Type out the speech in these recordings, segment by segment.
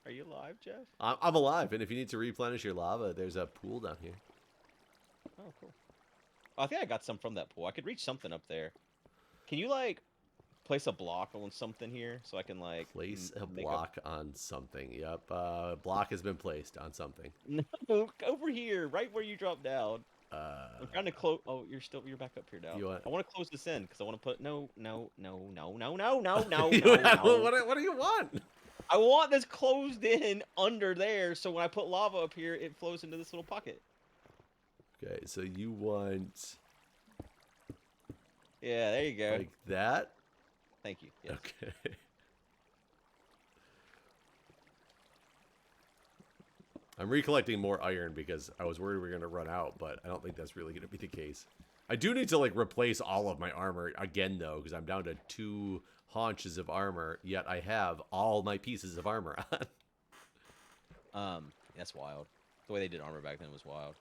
Are you alive, Jeff? I'm alive, and if you need to replenish your lava, there's a pool down here. Oh, cool. Oh, I think I got some from that pool. I could reach something up there. Can you, like, place a block on something here so I can, like, Place a make a... block on something. Yep, block has been placed on something. No, over here, right where you dropped down. I'm trying to Uh, close... Oh, you're back up here now. you want? I want to close this in because I want to put... No, no, no, no, no, no, no, no, no, no. What do you want? I want this closed in under there so when I put lava up here, it flows into this little pocket. Okay, so you want Yeah, there you go. like that? Thank you. Yes. Okay. I'm recollecting more iron because I was worried we were going to run out, but I don't think that's really going to be the case. I do need to, like, replace all of my armor again, though, because I'm down to 2 haunches of armor, yet I have all my pieces of armor on. That's wild. The way they did armor back then was wild.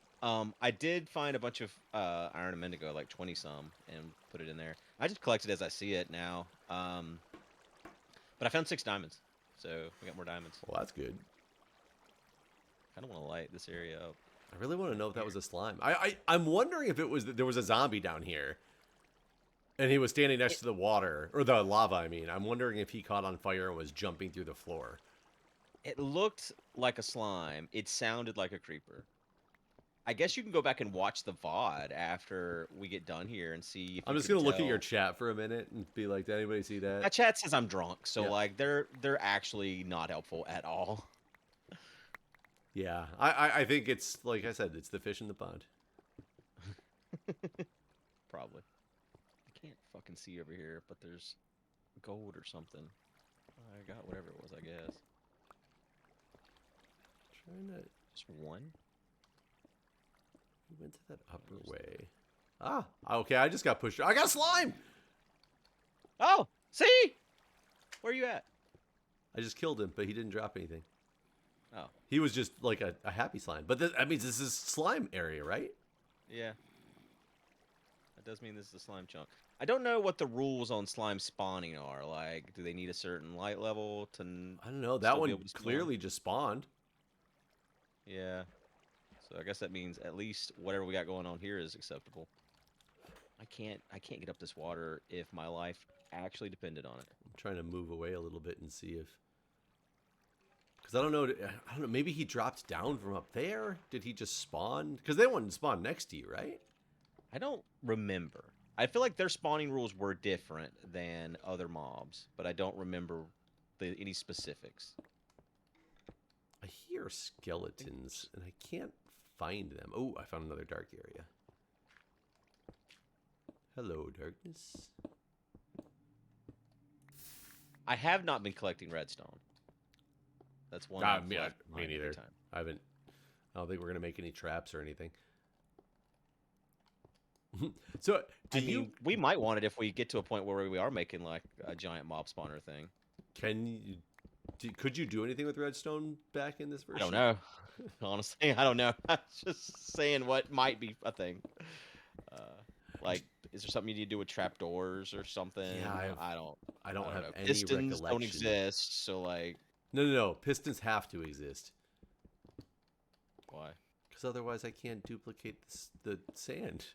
I did find a bunch of iron and indigo, like 20 some, and put it in there. I just collect it as I see it now. But I found 6 diamonds, so we got more diamonds. Well, that's good. I don't want to light this area up. I really want to know if that was a slime. I'm wondering if it was there was a zombie down here, and he was standing next to the water or the lava. I mean, I'm wondering if he caught on fire and was jumping through the floor. It looked like a slime. It sounded like a creeper. I guess you can go back and watch the VOD after we get done here and see if I'm you just can gonna look at tell. your chat for a minute and be like, did anybody see My that? chat says I'm drunk, so Yeah. like they're actually not helpful at all. Yeah, I think it's like I said, it's the fish in the pond. Probably. I can't fucking see over here, but there's gold or something. I got whatever it was, I guess. Trying to. Just one? We went to that upper way. Ah, okay. I just got pushed. I got slime. Oh! See? Where are you at? I just killed him, but he didn't drop anything. Oh. He was just like a happy slime. But that means this is slime area, right? Yeah. That does mean this is a slime chunk. I don't know what the rules on slime spawning are. Like, do they need a certain light level to I don't know. That still be able one to spawn? clearly just spawned. Yeah. So I guess that means at least whatever we got going on here is acceptable. I can't get up this water if my life actually depended on it. I'm trying to move away a little bit and see if. Because I don't know. I don't know. Maybe he dropped down from up there. Did he just spawn? Because they wouldn't spawn next to you, right? I don't remember. I feel like their spawning rules were different than other mobs, but I don't remember any specifics. I hear skeletons, and I can't find them. Oh, I found another dark area. Hello, darkness. I have not been collecting redstone. That's one. Me neither. Time. I haven't. I don't think we're gonna make any traps or anything. So, we might want it if we get to a point where we are making like a giant mob spawner thing. Could you do anything with redstone back in this version? I don't know. Honestly, I don't know. I'm just saying what might be a thing. Like, is there something you need to do with trapdoors or something? Yeah, I don't have know. any Pistons recollection. don't exist, so like. No. Pistons have to exist. Why? Because otherwise I can't duplicate the sand.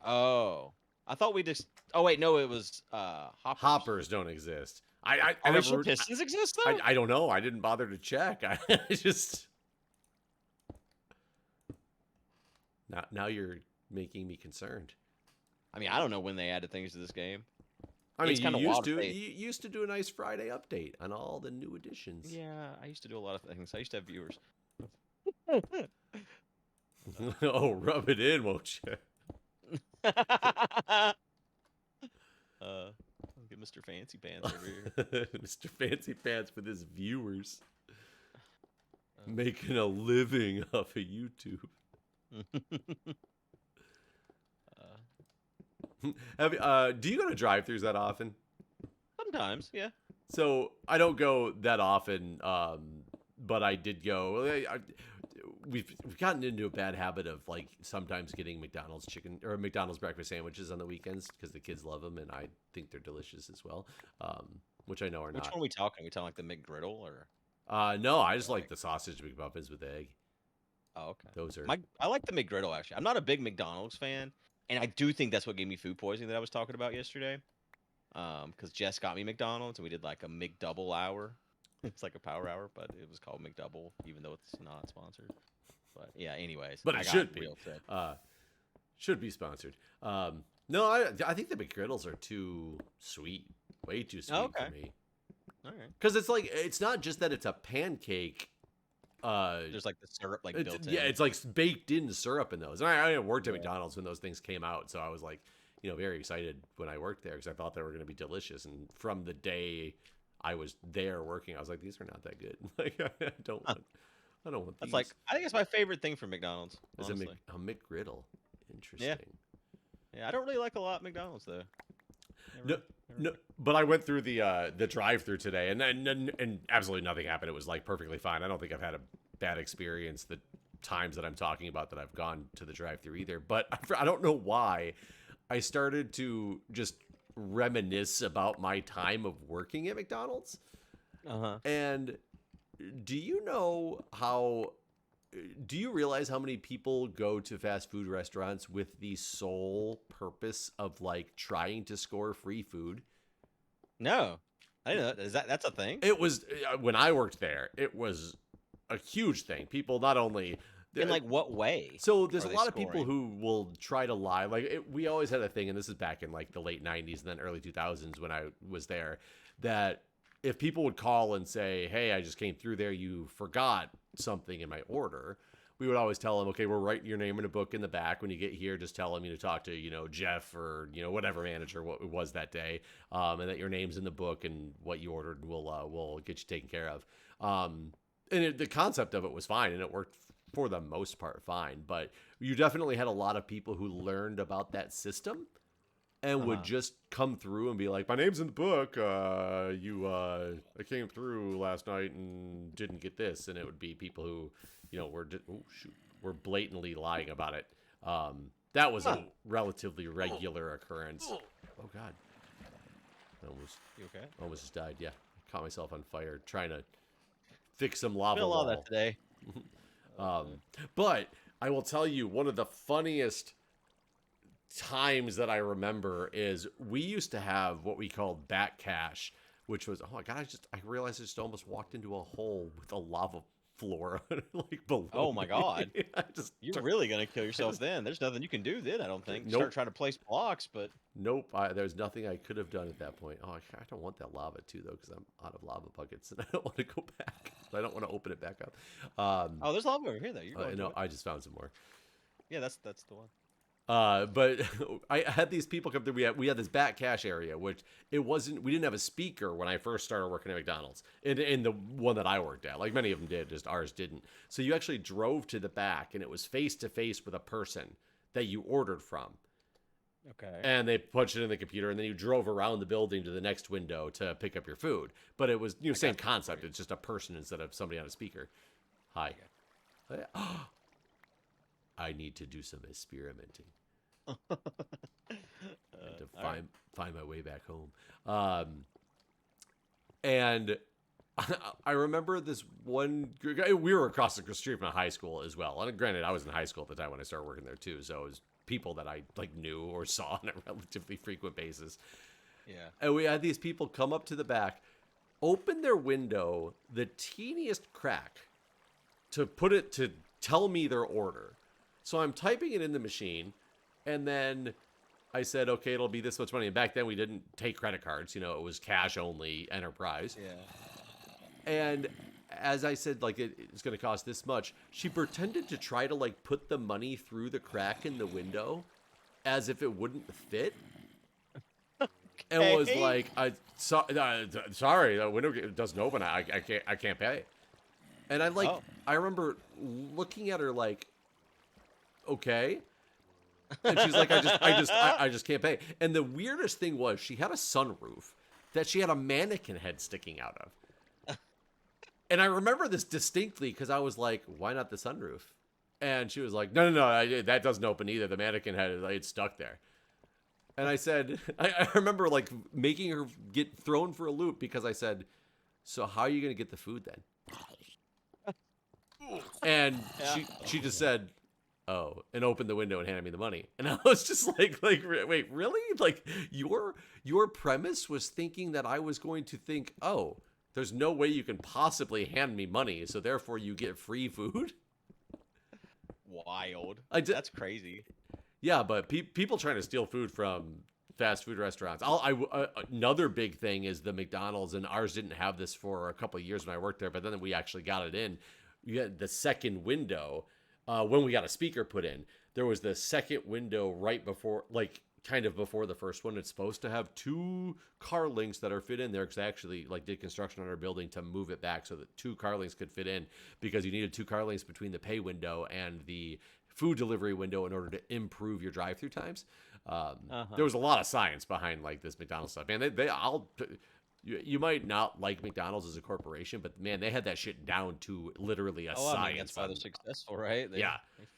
Oh. I thought we just... Oh, wait, no, it was hoppers. Hoppers don't exist. I Are we never, sure pistons exist, though? I don't know. I didn't bother to check. I just... Now you're making me concerned. I mean, I don't know when they added things to this game. I mean, you you used to do a nice Friday update on all the new additions. Yeah, I used to do a lot of things. I used to have viewers. Oh, rub it in, won't you? Get Mr. Fancy Pants over here. Mr. Fancy Pants with his viewers. Making a living off of YouTube. Do you go to drive-thrus that often? Sometimes, yeah. So I don't go that often, but I did go. We've gotten into a bad habit of like sometimes getting McDonald's chicken or McDonald's breakfast sandwiches on the weekends because the kids love them and I think they're delicious as well. Which I know are not. Which one are we talking? Are we talking like the McGriddle or? No, I just like the sausage McMuffins with egg. Oh, okay. Those are I like the McGriddle actually. I'm not a big McDonald's fan, and I do think that's what gave me food poisoning that I was talking about yesterday. Because Jess got me McDonald's and we did like a McDouble hour. It's like a power hour, but it was called McDouble, even though it's not sponsored. But yeah, anyways, but I it got should be. real sick. Should be sponsored. No, I think the McGriddles are too sweet. Way too sweet Okay. for me. All right. Because it's like, it's not just that it's a pancake. There's like the syrup like built in. Yeah, it's like baked in syrup in those. And I worked at McDonald's when those things came out, so I was like, very excited when I worked there because I thought they were going to be delicious. And from the day I was there working, I was like, these are not that good. Like, I don't want these. That's like I think it's my favorite thing from McDonald's. It's Honestly. a McGriddle. Interesting. Yeah, I don't really like a lot of McDonald's though. No, but I went through the drive-through today, and absolutely nothing happened. It was like perfectly fine. I don't think I've had a bad experience the times that I'm talking about that I've gone to the drive-through either. But I don't know why I started to just reminisce about my time of working at McDonald's. And do you know how? Do you realize how many people go to fast food restaurants with the sole purpose of like trying to score free food? No, I didn't know. That's a thing? It was when I worked there. It was a huge thing. People not only In like what way? so there's a are they lot of people scoring? who will try to lie. Like we always had a thing, and this is back in like the late '90s and then early 2000s when I was there, that if people would call and say, "Hey, I just came through there. You forgot something in my order," we would always tell them, "Okay, we're writing your name in a book in the back. When you get here, just tell them to talk to Jeff or whatever manager what it was that day, and that your name's in the book and what you ordered, and we'll get you taken care of." And the concept of it was fine, and it worked for the most part fine. But you definitely had a lot of people who learned about that system and would just come through and be like, "My name's in the book. I came through last night and didn't get this," and it would be people who, were blatantly lying about it. That was a relatively regular occurrence. Oh God, You okay? almost just died. Yeah, caught myself on fire trying to fix some lava Been a lot of wall. that today. But I will tell you, one of the funniest times that I remember is we used to have what we called back cash, which was, oh my God, I realized I just almost walked into a hole with a lava floor like below. Oh my me. God. I just You're really gonna kill yourself then. There's nothing you can do then, I don't think. Nope. Start trying to place blocks, but Nope, there's nothing I could have done at that point. Oh, I don't want that lava too, though, because I'm out of lava buckets and I don't want to go back. I don't want to open it back up. oh, there's lava over here though. You're going No, to it. I just found some more. Yeah, that's the one. But I had these people come through. We had this back cash area, which we didn't have a speaker when I first started working at McDonald's in the one that I worked at. Like many of them did, just ours didn't. So you actually drove to the back and it was face to face with a person that you ordered from. Okay. And they punched it in the computer, and then you drove around the building to the next window to pick up your food. But it was same concept. It's just a person instead of somebody on a speaker. Hi. I need to do some experimenting to find my way back home. And I remember this one. We were across the street from a high school as well. And granted, I was in high school at the time when I started working there too, so it was people that I like knew or saw on a relatively frequent basis. Yeah. And we had these people come up to the back, open their window the teeniest crack to tell me their order. So I'm typing it in the machine, and then I said, okay, it'll be this much money. And back then we didn't take credit cards, it was cash only enterprise. Yeah. And as I said, like, it's going to cost this much, she pretended to try to like put the money through the crack in the window as if it wouldn't fit. And was like, sorry, the window doesn't open. I can't pay. And I remember looking at her like, okay. And she's like, I just can't pay. And the weirdest thing was she had a sunroof that she had a mannequin head sticking out of. And I remember this distinctly because I was like, why not the sunroof? And she was like, no, that doesn't open either. The mannequin head, it's stuck there. And I said, I remember like making her get thrown for a loop because I said, so how are you going to get the food then? And Yeah. she just said, "Oh," and opened the window and handed me the money. And I was just like, wait, really? Like your premise was thinking that I was going to think, "Oh, there's no way you can possibly hand me money, so therefore you get free food." Wild. I did, That's crazy. yeah, but people trying to steal food from fast food restaurants. Another big thing is the McDonald's, and ours didn't have this for a couple of years when I worked there, but then we actually got it in. You had the second window when we got a speaker put in. There was the second window right before, like kind of before the first one. It's supposed to have two car links that are fit in there because I actually like did construction on our building to move it back so that two car links could fit in because you needed two car links between the pay window and the food delivery window in order to improve your drive-through times. There was a lot of science behind like this McDonald's stuff. Man, you might not like McDonald's as a corporation, but man, they had that shit down to literally a science. I mean, that's why they're successful, right? They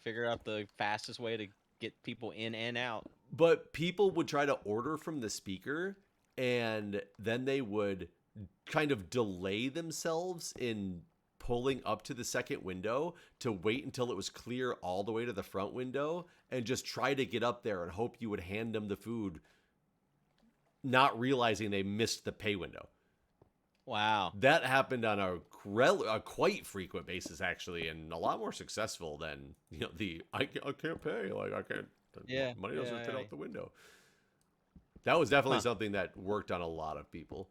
figure out the fastest way to get people in and out. But people would try to order from the speaker, and then they would kind of delay themselves in pulling up to the second window to wait until it was clear all the way to the front window and just try to get up there and hope you would hand them the food, not realizing they missed the pay window. Wow. That happened on a quite frequent basis, actually, and a lot more successful than, I can't pay. Like, I can't. Money doesn't fit out the window. That was definitely something that worked on a lot of people.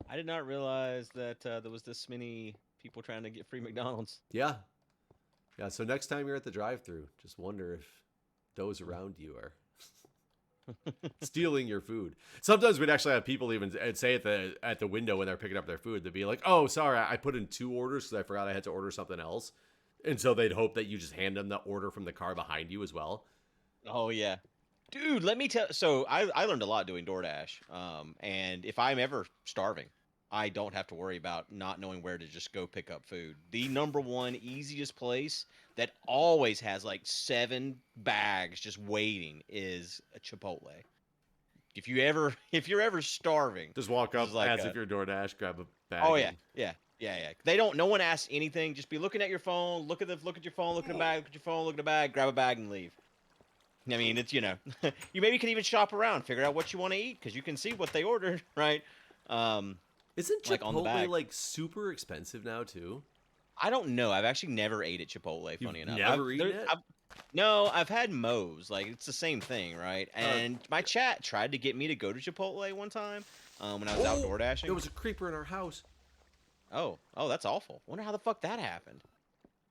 I did not realize that there was this many people trying to get free McDonald's. Yeah. Yeah, so next time you're at the drive-thru, just wonder if those around you are stealing your food. Sometimes we'd actually have people even say at the window when they're picking up their food, they'd be like, "Oh, sorry, I put in 2 orders because I forgot I had to order something else." And so they'd hope that you just hand them the order from the car behind you as well. Oh, yeah. Dude, let me tell. So I learned a lot doing DoorDash. And if I'm ever starving, I don't have to worry about not knowing where to just go pick up food. The number one easiest place that always has like 7 bags just waiting is a Chipotle. If you're ever starving, just walk up like as if you're DoorDash, grab a bag. Oh yeah, yeah. They don't. No one asks anything. Just be looking at your phone. Look at your phone. Look at the bag. Look at your phone. Look at the bag. Grab a bag and leave. I mean, it's you maybe can even shop around, figure out what you want to eat because you can see what they ordered, right? Isn't Chipotle like on the bag. like super expensive now too? I don't know. I've actually never ate at Chipotle. Funny enough, never eaten it. No, I've had Moe's. Like it's the same thing, right? And my chat tried to get me to go to Chipotle one time when I was out door dashing. There was a creeper in our house. Oh, that's awful. Wonder how the fuck that happened.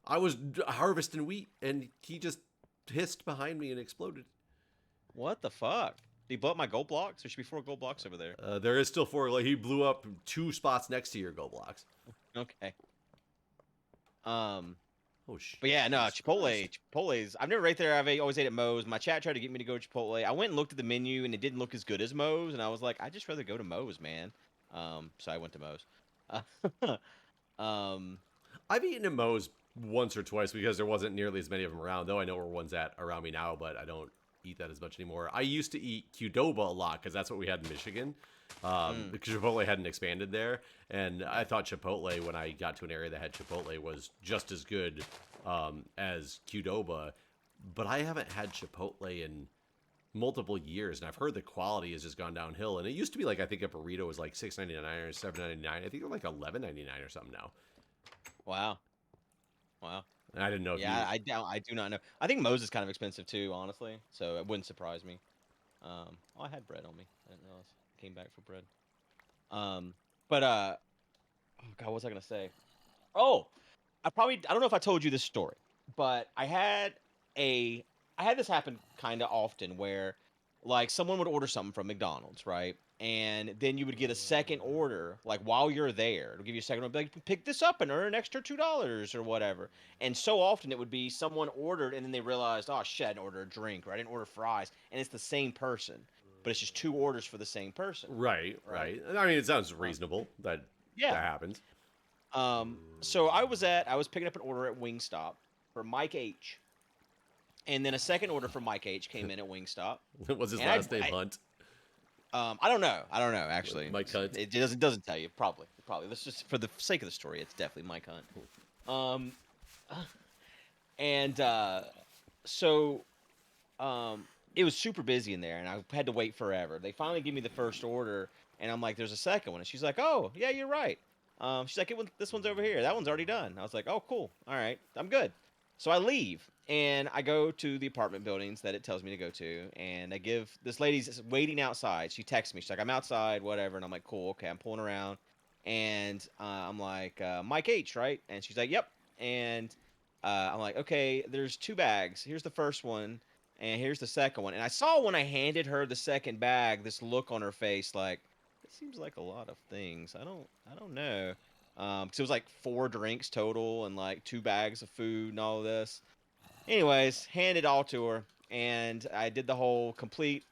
I was harvesting wheat and he just hissed behind me and exploded. What the fuck? Did he blow up my gold blocks? There should be 4 gold blocks over there. There is still 4. Like he blew up 2 spots next to your gold blocks. Okay. Oh shit. But yeah, no, Chipotle's. I've never ate there. I've always ate at Moe's. My chat tried to get me to go to Chipotle. I went and looked at the menu and it didn't look as good as Moe's, and I was like, I'd just rather go to Moe's, man. So I went to Moe's. I've eaten at Moe's once or twice because there wasn't nearly as many of them around. Though I know where one's at around me now, but I don't eat that as much anymore. I used to eat Qdoba a lot because that's what we had in Michigan. Because Chipotle hadn't expanded there, and I thought Chipotle, when I got to an area that had Chipotle, was just as good as Qdoba, but I haven't had Chipotle in multiple years, and I've heard the quality has just gone downhill. And it used to be like, I think a burrito was like $6.99 or $7.99. I think they're like $11.99 or something now. Wow. And I didn't know. I do not know. I think Moe's is kind of expensive too, honestly. So it wouldn't surprise me. I had bread on me. I didn't realize. Came back for bread. Oh god, what was I gonna say? Oh, I don't know if I told you this story, but I had this happen kind of often where like someone would order something from McDonald's, right? And then you would get a second order, like while you're there. It'll give you a second order, like pick this up and earn an extra $2 or whatever. And so often it would be someone ordered and then they realized, oh shit, I didn't order a drink or I didn't order fries, and it's the same person, but it's just 2 orders for the same person. Right. I mean, it sounds reasonable that happens. So I was picking up an order at Wingstop for Mike H. And then a second order for Mike H came in at Wingstop. Was his last name Hunt? I don't know, actually. Mike Hunt. It doesn't tell you. Probably. Let's just, for the sake of the story, it's definitely Mike Hunt. And so it was super busy in there, and I had to wait forever. They finally give me the first order, and I'm like, "There's a second one," and she's like, "Oh, yeah, you're right." She's like, "This one's over here. That one's already done." I was like, "Oh, cool. All right, I'm good." So I leave, and I go to the apartment buildings that it tells me to go to, and I give this lady's waiting outside. She texts me. She's like, "I'm outside, whatever," and I'm like, "Cool, okay." I'm pulling around, and I'm like, "Mike H, right?" And she's like, "Yep." And I'm like, "Okay, there's two bags. Here's the first one." And here's the second one. And I saw when I handed her the second bag, this look on her face, like it seems like a lot of things. I don't know. 'Cause it was like 4 drinks total and like 2 bags of food and all of this. Anyways, handed all to her, and I did the whole complete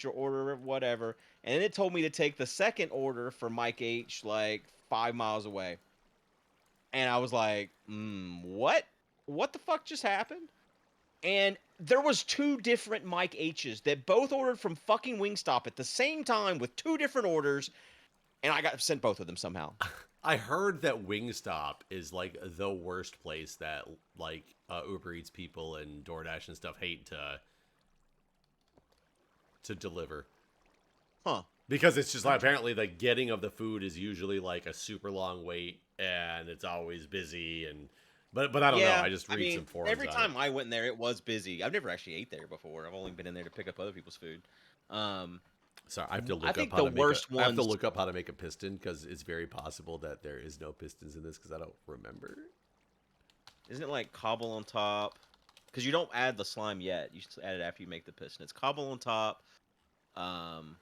your order, whatever. And then it told me to take the second order for Mike H, like 5 miles away. And I was like, what? What the fuck just happened? And there was 2 different Mike H's that both ordered from fucking Wingstop at the same time with 2 different orders, and I got sent both of them somehow. I heard that Wingstop is like the worst place that like Uber Eats people and DoorDash and stuff hate to deliver. Huh. Because it's just like apparently the getting of the food is usually like a super long wait and it's always busy and but I don't know. Yeah, I just I read mean, some forums every on it. time I went in there, it was busy. I've never actually ate there before. I've only been in there to pick up other people's food. Um, Sorry, I have to I look up think how the to make a worst I have to ones. look up how to make a piston because it's very possible that there is no pistons in this because I don't remember. Isn't it like cobble on top? Because you don't add the slime yet. You just add it after you make the piston. It's cobble on top. Um,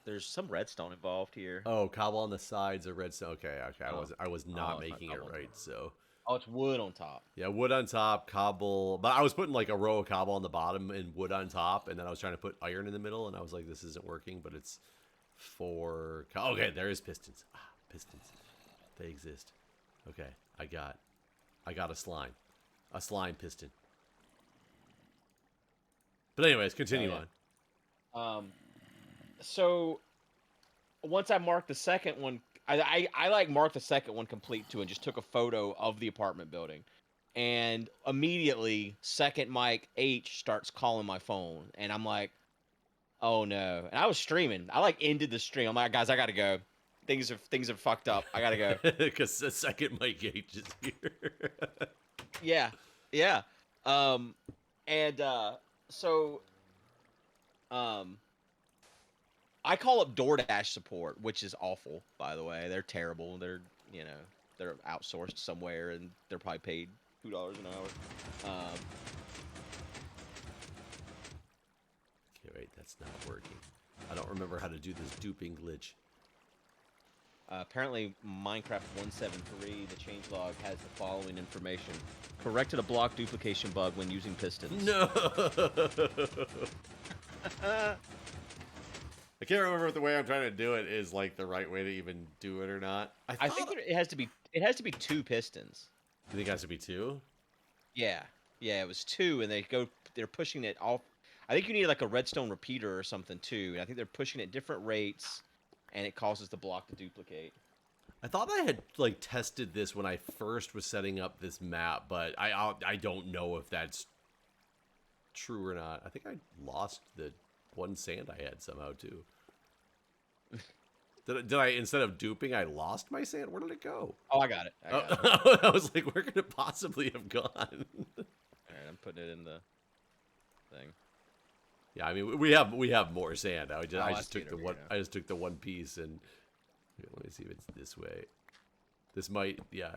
there's some redstone involved here. Oh, cobble on the sides of redstone. Okay, okay. Oh, I was oh, not it's not making it cobble on right. top. So Oh, it's wood on top. yeah, wood on top, cobble. But I was putting like a row of cobble on the bottom and wood on top, and then I was trying to put iron in the middle, and I was like, this isn't working. But it's for okay. There is pistons. Ah, pistons. They exist. Okay, I got a slime piston. But anyways, Oh continue yeah. on. So once I marked the second one, I like marked the second one complete too, and just took a photo of the apartment building. And immediately, second Mike H starts calling my phone, and I'm like, "Oh no!" And I was streaming. I like ended the stream. I'm like, "Guys, I gotta go. Things are fucked up. I gotta go." Because the second Mike Gage is here. Yeah, yeah. Um, and so um, I call up DoorDash support, which is awful, by the way. They're terrible. You know, they're outsourced somewhere, and they're probably paid $2 an hour. Okay, wait, that's not working. I don't remember how to do this duping glitch. Apparently, Minecraft 173, the changelog, has the following information: corrected a block duplication bug when using pistons. No. I can't remember if the way I'm trying to do it is like the right way to even do it or not. I I thought. think it has to be 2 pistons. You think it has to be two? Yeah, yeah, it was 2, and they're pushing it off. I think you need like a redstone repeater or something too. And I think they're pushing at different rates, and it causes the block to duplicate. I thought I had like tested this when I first was setting up this map, but I don't know if that's true or not. I think I lost the one sand I had somehow too. Did I instead of duping, I lost my sand? Where did it go? Oh, I got it. I got it. Oh, I was like, where could it possibly have gone? All right, I'm putting it in the thing. Yeah, I mean we have more sand. I just took the one I just took the one piece and here, let me see if it's this way. This might yeah.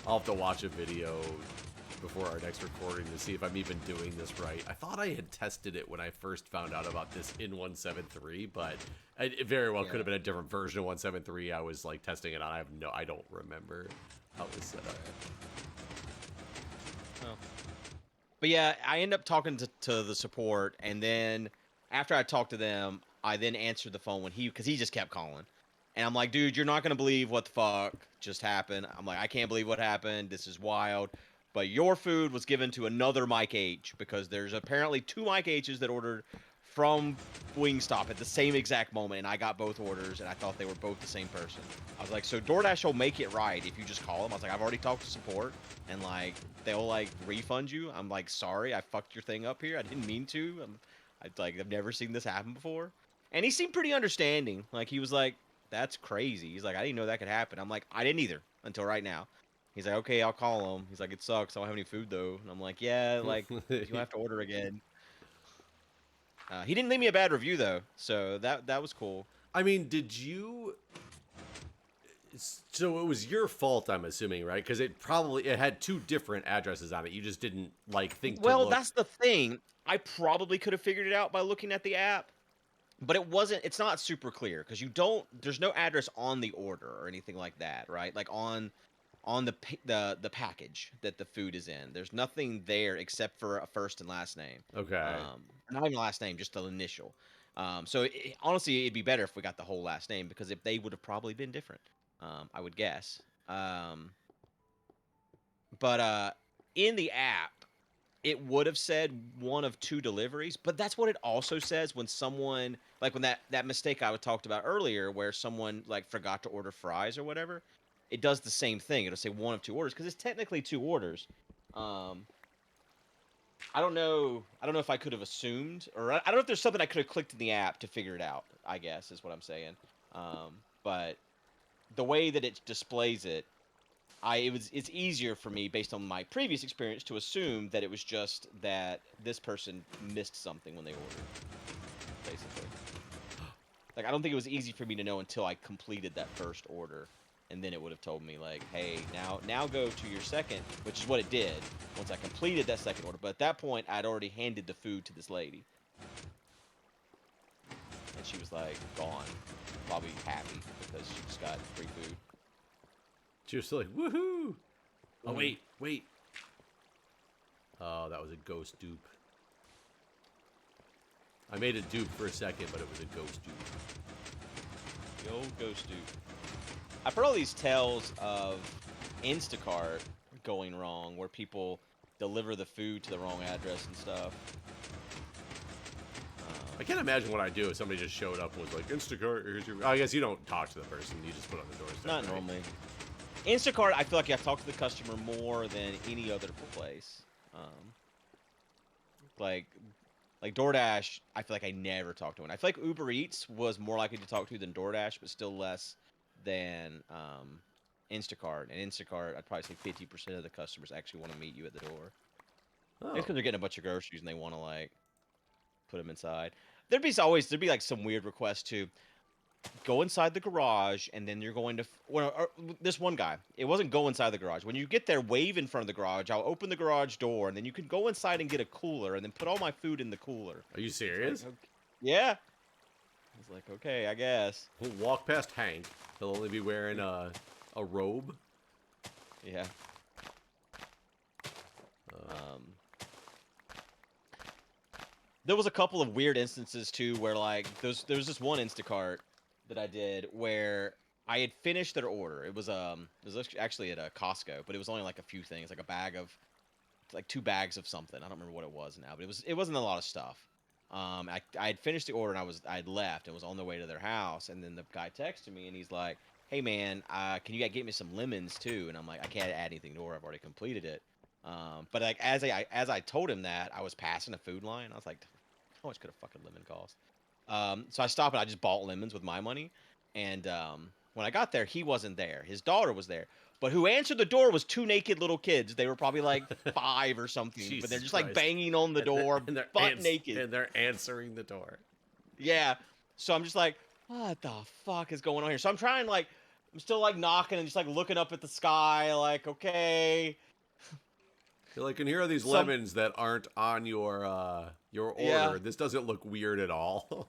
I'll have to watch a video before our next recording to see if I'm even doing this right. I thought I had tested it when I first found out about this in 173, but it very well could have been a different version of 173. I was like testing it on. I don't remember how it was set up. Oh. But yeah, I end up talking to the support, and then after I talked to them, I then answered the phone because he just kept calling. And I'm like, dude, you're not gonna believe what the fuck just happened. I'm like, I can't believe what happened. This is wild. But your food was given to another Mike H because there's apparently 2 Mike H's that ordered from Wingstop at the same exact moment, and I got both orders, and I thought they were both the same person. I was like, so DoorDash will make it right if you just call them. I was like, I've already talked to support, and like they'll like refund you. I'm like, sorry, I fucked your thing up here. I didn't mean to. I've never seen this happen before. And he seemed pretty understanding. Like he was like, that's crazy. He's like, I didn't know that could happen. I'm like, I didn't either until right now. He's like, okay, I'll call him. He's like, it sucks. I don't have any food though. And I'm like, yeah, like you have to order again. He didn't leave me a bad review though, so that was cool. I mean, did you? So it was your fault, I'm assuming, right? Because it had two different addresses on it. You just didn't like think to Well, look. that's the thing. I probably could have figured it out by looking at the app, but it's not super clear because there's no address on the order or anything like that, right? Like on the package that the food is in. There's nothing there except for a first and last name. Okay. Not even last name, just the initial. So honestly, it'd be better if we got the whole last name because if they would have probably been different. I would guess. But in the app, it would have said one of two deliveries, but that's what it also says when someone like when that mistake I talked about earlier, where someone like forgot to order fries or whatever. It does the same thing. It'll say one of two orders because it's technically two orders. I don't know. I don't know if I could have assumed, or I don't know if there's something I could have clicked in the app to figure it out. I guess is what I'm saying. But the way that it displays it, it's easier for me based on my previous experience to assume that it was just that this person missed something when they ordered. Basically, like I don't think it was easy for me to know until I completed that first order. And then it would have told me like, hey, now go to your second, which is what it did once I completed that second order. But at that point, I'd already handed the food to this lady, and she was like gone, probably happy because she just got free food. She was still like, woohoo! Oh wait. Oh, that was a ghost dupe. I made a dupe for a second, but it was a ghost dupe. The old ghost dude. I've heard all these tales of Instacart going wrong, where people deliver the food to the wrong address and stuff. I can't imagine what I'd do if somebody just showed up and was like, Instacart, here's your... I guess you don't talk to the person. You just put it on the doorstep. Not right? normally. Instacart, I feel like you have to talk to the customer more than any other place. Like DoorDash, I feel like I never talked to one. I feel like Uber Eats was more likely to talk to than DoorDash, but still less than Instacart. And Instacart, I'd probably say 50% of the customers actually want to meet you at the door. Oh. It's because they're getting a bunch of groceries and they want to like put them inside. There'd be like some weird request to go inside the garage, and then you're going to this one guy. It wasn't go inside the garage. When you get there, wave in front of the garage. I'll open the garage door, and then you can go inside and get a cooler, and then put all my food in the cooler. Are you serious? Like, okay. Yeah. I was like, okay, I guess. We'll walk past Hank. He'll only be wearing a robe. Yeah. There was a couple of weird instances too, where like there was this one Instacart that I did where I had finished their order. It was actually at a Costco, but it was only like a few things, like a bag of like 2 bags of something. I don't remember what it was now, but it wasn't a lot of stuff. I had finished the order and I'd left and was on the way to their house, and then the guy texted me and he's like, "Hey man, can you get me some lemons too?" And I'm like, "I can't add anything to order. I've already completed it." But like as I told him that, I was passing a food line. I was like, how much could a fucking lemon cost? So I stopped and I just bought lemons with my money. And when I got there, he wasn't there. His daughter was there. But who answered the door was 2 naked little kids. They were probably like 5 or something. But they're just like banging on the door, butt naked. And they're answering the door. Yeah. So I'm just like, what the fuck is going on here? So I'm trying I'm still like knocking and just like looking up at the sky, like, okay. You're like, and here are these lemons that aren't on your order. Yeah. This doesn't look weird at all.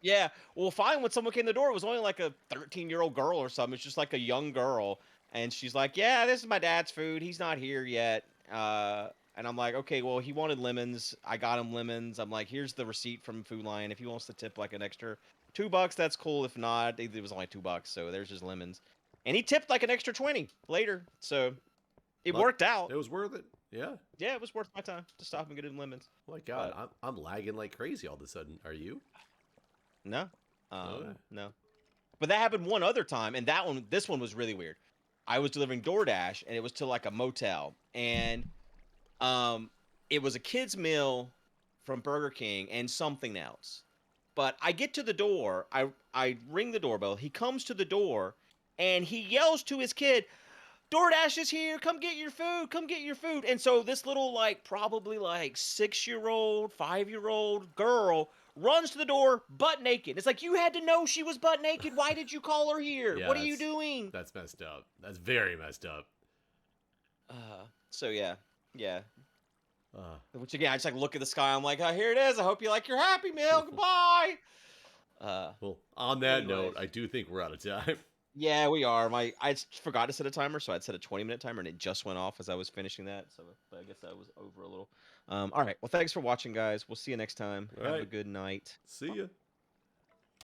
Yeah. Well, fine. When someone came to the door, it was only like a 13-year-old girl or something. It's just like a young girl. And she's like, yeah, this is my dad's food. He's not here yet. And I'm like, okay, well, he wanted lemons. I got him lemons. I'm like, here's the receipt from Food Lion. If he wants to tip like an extra $2, that's cool. If not, it was only $2. So there's his lemons. And he tipped like an extra 20 later. So it worked out. It was worth it. Yeah. Yeah, it was worth my time to stop and get in lemons. Oh my God, But I'm lagging like crazy all of a sudden. Are you? no, Okay. no. But that happened one other time, and this one was really weird. I was delivering DoorDash, and it was to like a motel, and um, it was a kids meal from Burger King and something else. But I get to the door, I ring the doorbell. He comes to the door, and he yells to his kid, DoorDash is here. Come get your food. Come get your food. And so this little, like, probably like 6-year-old, 5-year-old girl runs to the door butt naked. It's like, you had to know she was butt naked. Why did you call her here? Yeah, What are you doing? that's messed up. That's very messed up. So yeah. Yeah. Uh, Which again, I just like look at the sky. I'm like, oh, here it is. I hope you like your Happy Meal. Goodbye. Uh, well, on that note, anyways. I do think we're out of time. Yeah, we are. I forgot to set a timer, so I'd set a 20-minute timer, and it just went off as I was finishing that. So, but I guess I was over a little. All right. Well, thanks for watching, guys. We'll see you next time. All Have a right. good night. See ya.